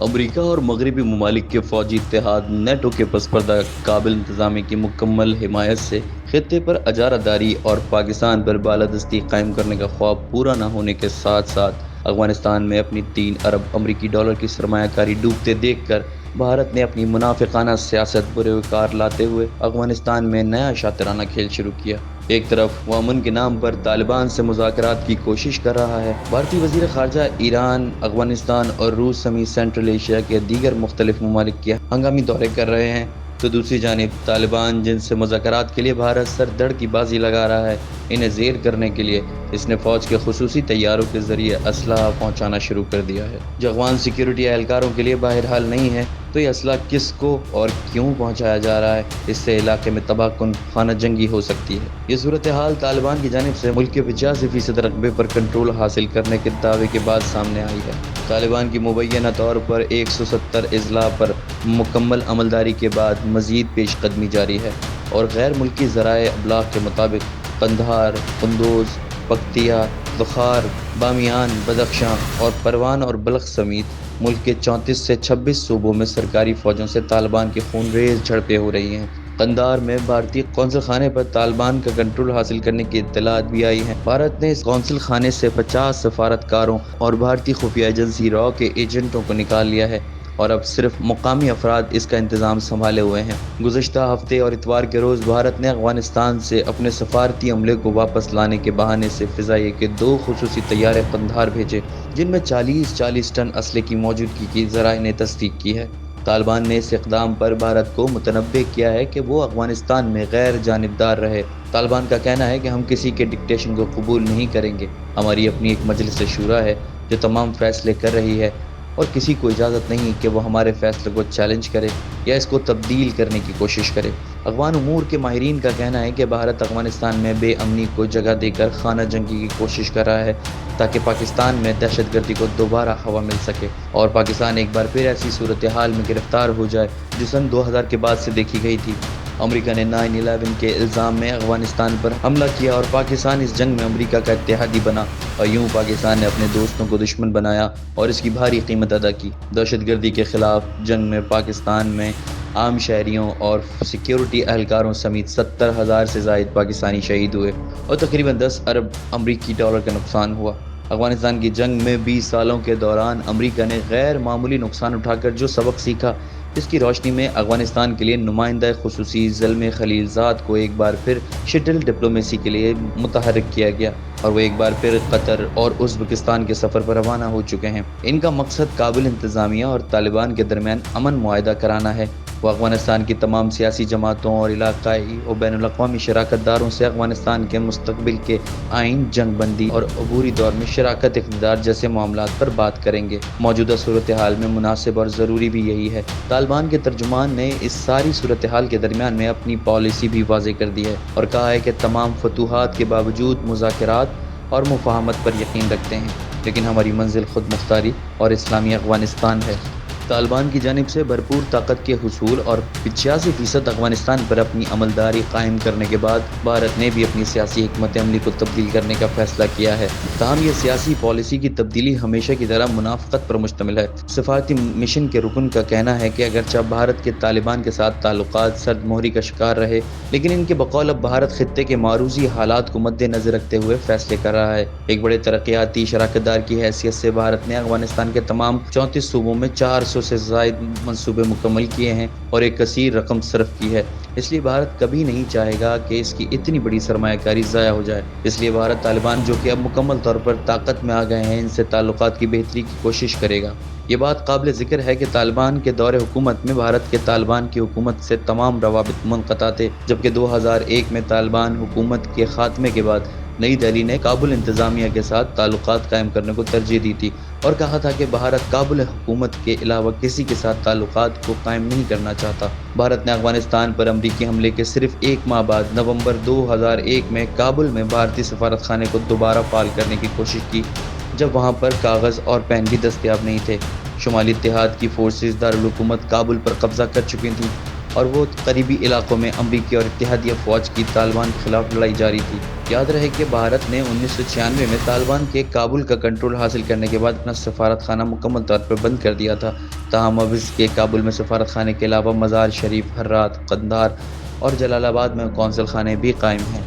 امریکہ اور مغربی ممالک کے فوجی اتحاد نیٹو کے پس پردہ قابل انتظامی کی مکمل حمایت سے خطے پر اجارہ داری اور پاکستان پر بالادستی قائم کرنے کا خواب پورا نہ ہونے کے ساتھ ساتھ افغانستان میں اپنی 3 ارب امریکی ڈالر کی سرمایہ کاری ڈوبتے دیکھ کر بھارت نے اپنی منافقانہ سیاست بروکار لاتے ہوئے افغانستان میں نیا شاطرانہ کھیل شروع کیا۔ ایک طرف وہ امن کے نام پر طالبان سے مذاکرات کی کوشش کر رہا ہے۔ بھارتی وزیر خارجہ ایران، افغانستان اور روس سمیت سینٹرل ایشیا کے دیگر مختلف ممالک کے ہنگامی دورے کر رہے ہیں، تو دوسری جانب طالبان جن سے مذاکرات کے لیے بھارت سر دڑ کی بازی لگا رہا ہے، انہیں زیر کرنے کے لیے اس نے فوج کے خصوصی طیاروں کے ذریعے اسلحہ پہنچانا شروع کر دیا ہے۔ جو افغان سیکیورٹی اہلکاروں کے لیے بہرحال نہیں ہے تو یہ اسلحہ کس کو اور کیوں پہنچایا جا رہا ہے، اس سے علاقے میں تباہ کن خانہ جنگی ہو سکتی ہے۔ یہ صورتحال طالبان کی جانب سے ملک کے 85% رقبے پر کنٹرول حاصل کرنے کے دعوے کے بعد سامنے آئی ہے۔ طالبان کی مبینہ طور پر 170 اضلاع پر مکمل عملداری کے بعد مزید پیش قدمی جاری ہے، اور غیر ملکی ذرائع ابلاغ کے مطابق قندھار، قندوز، پکتیا، تخار، بامیان، بدخشاں اور پروان اور بلخ سمیت ملک کے 34 سے 26 صوبوں میں سرکاری فوجوں سے طالبان کی خون ریز جھڑپیں ہو رہی ہیں۔ قندھار میں بھارتی قونصل خانے پر طالبان کا کنٹرول حاصل کرنے کی اطلاعات بھی آئی ہیں۔ بھارت نے اس قونصل خانے سے 50 سفارتکاروں اور بھارتی خفیہ ایجنسی را کے ایجنٹوں کو نکال لیا ہے، اور اب صرف مقامی افراد اس کا انتظام سنبھالے ہوئے ہیں۔ گزشتہ ہفتے اور اتوار کے روز بھارت نے افغانستان سے اپنے سفارتی عملے کو واپس لانے کے بہانے سے فضائیہ کے 2 خصوصی طیارے قندھار بھیجے، جن میں 40 ٹن اسلحے کی موجودگی کی ذرائع نے تصدیق کی ہے۔ طالبان نے اس اقدام پر بھارت کو متنبہ کیا ہے کہ وہ افغانستان میں غیر جانبدار رہے۔ طالبان کا کہنا ہے کہ ہم کسی کے ڈکٹیشن کو قبول نہیں کریں گے، ہماری اپنی ایک مجلس شورا ہے جو تمام فیصلے کر رہی ہے، اور کسی کو اجازت نہیں کہ وہ ہمارے فیصلے کو چیلنج کرے یا اس کو تبدیل کرنے کی کوشش کرے۔ افغان امور کے ماہرین کا کہنا ہے کہ بھارت افغانستان میں بے امنی کو جگہ دے کر خانہ جنگی کی کوشش کر رہا ہے، تاکہ پاکستان میں دہشت گردی کو دوبارہ ہوا مل سکے اور پاکستان ایک بار پھر ایسی صورتحال میں گرفتار ہو جائے جو سن 2000 کے بعد سے دیکھی گئی تھی۔ امریکہ نے 9/11 کے الزام میں افغانستان پر حملہ کیا اور پاکستان اس جنگ میں امریکہ کا اتحادی بنا، اور یوں پاکستان نے اپنے دوستوں کو دشمن بنایا اور اس کی بھاری قیمت ادا کی۔ دہشت گردی کے خلاف جنگ میں پاکستان میں عام شہریوں اور سیکیورٹی اہلکاروں سمیت 70,000 سے زائد پاکستانی شہید ہوئے اور تقریباً 10 ارب امریکی ڈالر کا نقصان ہوا۔ افغانستان کی جنگ میں 20 سالوں کے دوران امریکہ نے غیر معمولی نقصان اٹھا کر جو سبق سیکھا، اس کی روشنی میں افغانستان کے لیے نمائندہ خصوصی زلمے خلیل زاد کو ایک بار پھر شٹل ڈپلومیسی کے لیے متحرک کیا گیا، اور وہ ایک بار پھر قطر اور ازبکستان کے سفر پر روانہ ہو چکے ہیں۔ ان کا مقصد قابل انتظامیہ اور طالبان کے درمیان امن معاہدہ کرانا ہے۔ وہ افغانستان کی تمام سیاسی جماعتوں اور علاقائی و بین الاقوامی شراکت داروں سے افغانستان کے مستقبل کے آئین، جنگ بندی اور عبوری دور میں شراکت اقتدار جیسے معاملات پر بات کریں گے۔ موجودہ صورتحال میں مناسب اور ضروری بھی یہی ہے۔ طالبان کے ترجمان نے اس ساری صورتحال کے درمیان میں اپنی پالیسی بھی واضح کر دی ہے اور کہا ہے کہ تمام فتوحات کے باوجود مذاکرات اور مفاہمت پر یقین رکھتے ہیں، لیکن ہماری منزل خود مختاری اور اسلامی افغانستان ہے۔ طالبان کی جانب سے بھرپور طاقت کے حصول اور 85% افغانستان پر اپنی عملداری قائم کرنے کے بعد بھارت نے بھی اپنی سیاسی حکمت عملی کو تبدیل کرنے کا فیصلہ کیا ہے۔ تاہم یہ سیاسی پالیسی کی تبدیلی ہمیشہ کی طرح منافقت پر مشتمل ہے۔ سفارتی مشن کے رکن کا کہنا ہے کہ اگرچہ بھارت کے طالبان کے ساتھ تعلقات سرد مہری کا شکار رہے، لیکن ان کے بقول اب بھارت خطے کے معروضی حالات کو مد نظر رکھتے ہوئے فیصلے کر رہا ہے۔ ایک بڑے ترقیاتی شراکت دار کی حیثیت سے بھارت نے افغانستان کے تمام 34 صوبوں میں 400 سے زائد منصوبے مکمل کیے ہیں اور ایک کثیر رقم صرف کی ہے۔ اس لیے بھارت کبھی نہیں چاہے گا کہ اس کی اتنی بڑی سرمایہ کاری ضائع ہو جائے۔ اس لیے بھارت طالبان جو کہ اب مکمل طور پر طاقت میں آ گئے ہیں، ان سے تعلقات کی بہتری کی کوشش کرے گا۔ یہ بات قابل ذکر ہے کہ طالبان کے دور حکومت میں بھارت کے طالبان کی حکومت سے تمام روابط منقطع تھے، جبکہ 2001 میں طالبان حکومت کے خاتمے کے بعد نئی دہلی نے کابل انتظامیہ کے ساتھ تعلقات قائم کرنے کو ترجیح دی تھی اور کہا تھا کہ بھارت کابل حکومت کے علاوہ کسی کے ساتھ تعلقات کو قائم نہیں کرنا چاہتا۔ بھارت نے افغانستان پر امریکی حملے کے صرف 1 ماہ بعد نومبر 2001 میں کابل میں بھارتی سفارت خانے کو دوبارہ فعال کرنے کی کوشش کی، جب وہاں پر کاغذ اور پین بھی دستیاب نہیں تھے۔ شمالی اتحاد کی فورسز دارالحکومت کابل پر قبضہ کر چکی تھیں اور وہ قریبی علاقوں میں امریکی اور اتحادیہ فوج کی طالبان کے خلاف لڑائی جاری تھی۔ یاد رہے کہ بھارت نے 1996 میں طالبان کے کابل کا کنٹرول حاصل کرنے کے بعد اپنا سفارت خانہ مکمل طور پر بند کر دیا تھا، تاہم اب اس کے کابل میں سفارت خانے کے علاوہ مزار شریف، ہرات، قندھار اور جلال آباد میں قونصل خانے بھی قائم ہیں۔